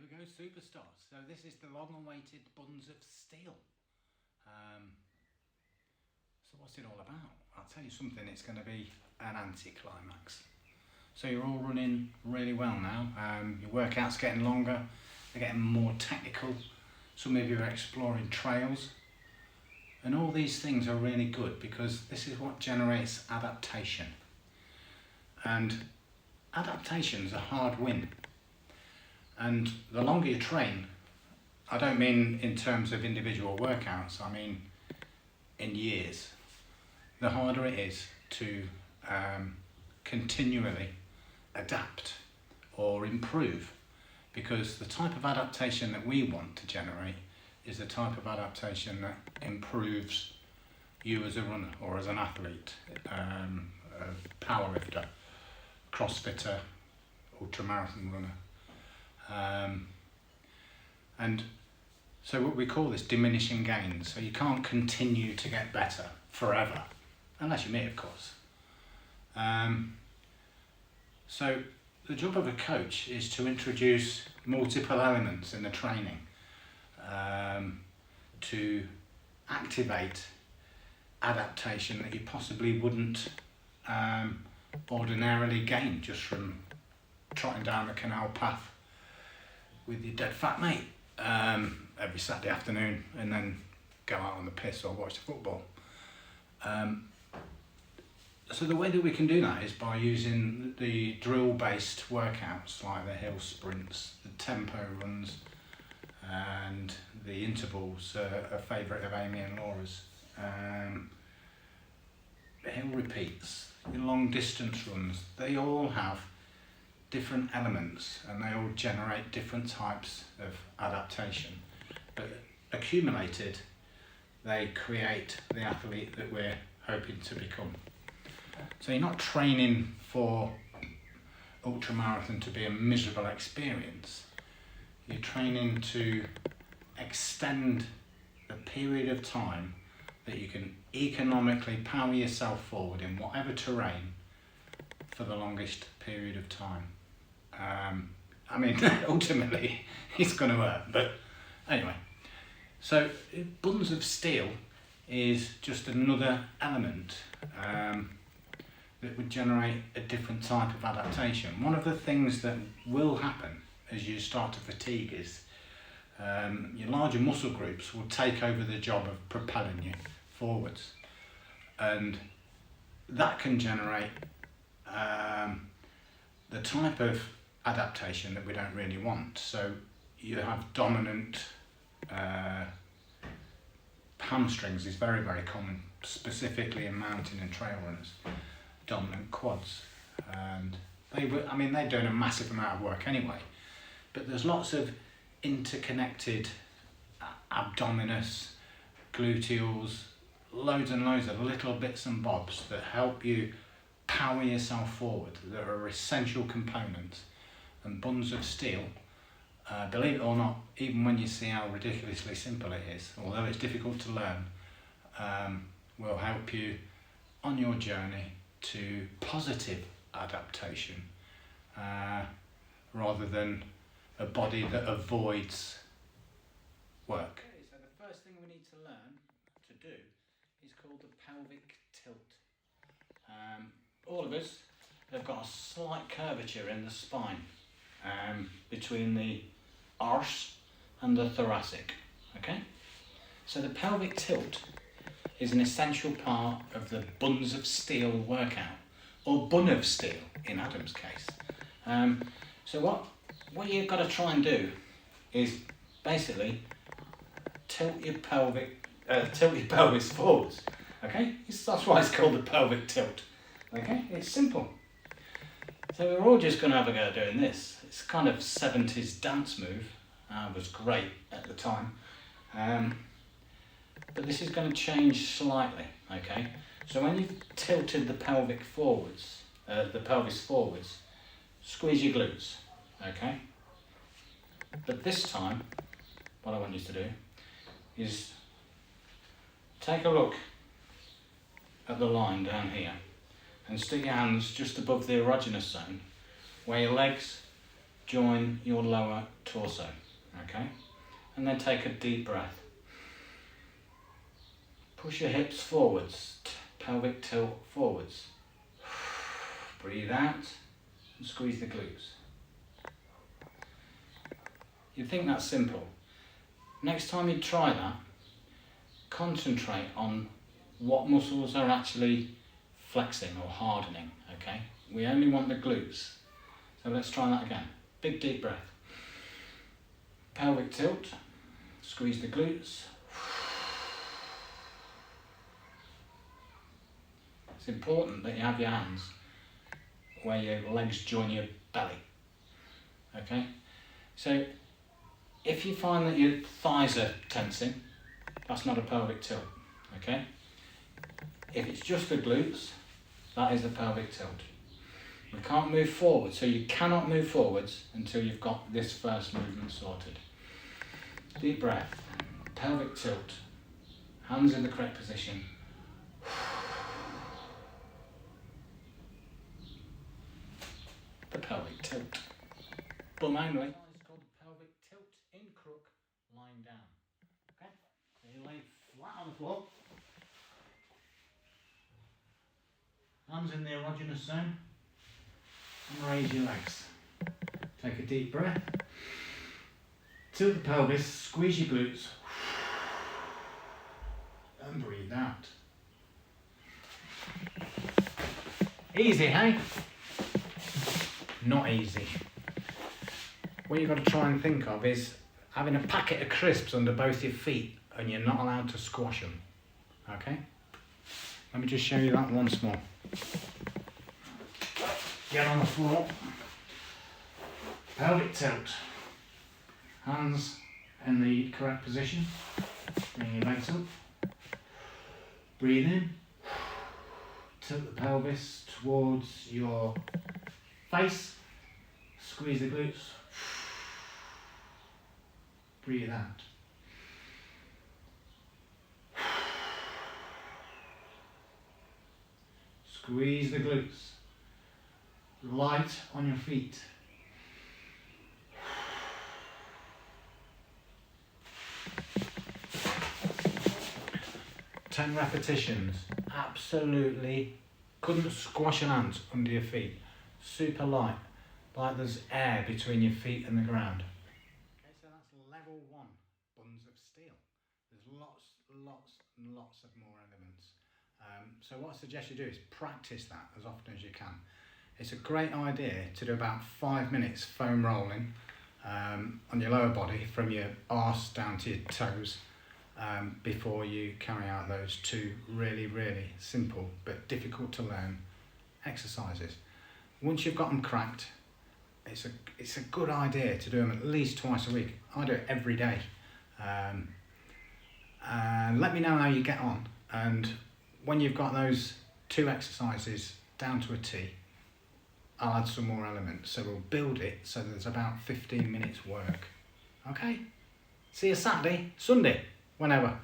we go, superstars. So this is the long-awaited Buns of Steel. So what's it all about? I'll tell you something, it's going to be an anticlimax. So you're all running really well now. Your workout's getting longer, they're getting more technical. Some of you are exploring trails. And all these things are really good because this is what generates adaptation. And adaptation's a hard win. And the longer you train, I don't mean in terms of individual workouts, I mean in years, the harder it is to continually adapt or improve, because the type of adaptation that we want to generate is the type of adaptation that improves you as a runner or as an athlete, a powerlifter, crossfitter, ultramarathon runner. And so what we call this diminishing gains. So you can't continue to get better forever, unless you may, of course. So the job of a coach is to introduce multiple elements in the training to activate adaptation that you possibly wouldn't ordinarily gain just from trotting down the canal path with your dead fat mate every Saturday afternoon and then go out on the piss or watch the football. So the way that we can do that is by using the drill-based workouts like the hill sprints, the tempo runs, and the intervals, a favourite of Amy and Laura's. Hill repeats, your long distance runs, they all have different elements and they all generate different types of adaptation. But accumulated, they create the athlete that we're hoping to become. So you're not training for ultramarathon to be a miserable experience. You're training to extend the period of time that you can economically power yourself forward in whatever terrain for the longest period of time. I mean, ultimately, it's going to hurt, but anyway. So, Buns of Steel is just another element that would generate a different type of adaptation. One of the things that will happen as you start to fatigue is your larger muscle groups will take over the job of propelling you forwards, and that can generate the type of adaptation that we don't really want. So you have dominant hamstrings is very, very common, specifically in mountain and trail runners. Dominant quads, and they're doing a massive amount of work anyway, but there's lots of interconnected abdominis, gluteals, loads and loads of little bits and bobs that help you power yourself forward, that are essential components. And Buns of Steel, believe it or not, even when you see how ridiculously simple it is, although it's difficult to learn, will help you on your journey to positive adaptation rather than a body that avoids work. Okay, so the first thing we need to learn to do is called the pelvic tilt. All of us have got a slight curvature in the spine between the arse and the thoracic. Okay, so the pelvic tilt is an essential part of the Buns of Steel workout, or Bun of Steel in Adam's case. So what you've got to try and do is basically tilt your pelvis forwards. Okay, that's why it's called the pelvic tilt. Okay, it's simple. So we're all just going to have a go at doing this. It's kind of 70s dance move. It was great at the time. But this is going to change slightly, okay? So when you've tilted the pelvis forwards, squeeze your glutes, okay? But this time, what I want you to do is take a look at the line down here and stick your hands just above the erogenous zone, where your legs join your lower torso, okay? And then take a deep breath. Push your hips forwards, pelvic tilt forwards. Breathe out and squeeze the glutes. You think that's simple. Next time you try that, concentrate on what muscles are actually flexing or hardening, okay? We only want the glutes. So let's try that again. Big deep breath. Pelvic tilt, squeeze the glutes. It's important that you have your hands where your legs join your belly, okay? So if you find that your thighs are tensing, that's not a pelvic tilt, okay? If it's just the glutes, that is a pelvic tilt. You can't move forward, so you cannot move forwards until you've got this first movement sorted. Deep breath, pelvic tilt, hands in the correct position. The pelvic tilt. Bum only. It's called the pelvic tilt in crook, lying down. Okay? So you lay flat on the floor. Hands in the erogenous zone. And raise your legs. Take a deep breath. Tilt the pelvis, squeeze your glutes. And breathe out. Easy, hey? Not easy. What you've got to try and think of is having a packet of crisps under both your feet and you're not allowed to squash them. Okay? Let me just show you that once more. Get on the floor. Pelvic tilt. Hands in the correct position. Bring your legs up. Breathe in. Tilt the pelvis towards your face. Squeeze the glutes. Breathe out. Squeeze the glutes. Light on your feet. 10 repetitions. Absolutely couldn't squash an ant under your feet. Super light, like there's air between your feet and the ground. Okay, so that's level 1, buns of steel. There's lots and lots of more elements. So what I suggest you do is practice that as often as you can. It's a great idea to do about 5 minutes foam rolling on your lower body from your arse down to your toes before you carry out those 2 really simple but difficult to learn exercises. Once you've got them cracked, it's a good idea to do them at least twice a week. I do it every day. And let me know how you get on, and when you've got those 2 exercises down to a T, I'll add some more elements, so we'll build it so there's about 15 minutes work. Okay? See you Saturday, Sunday, whenever.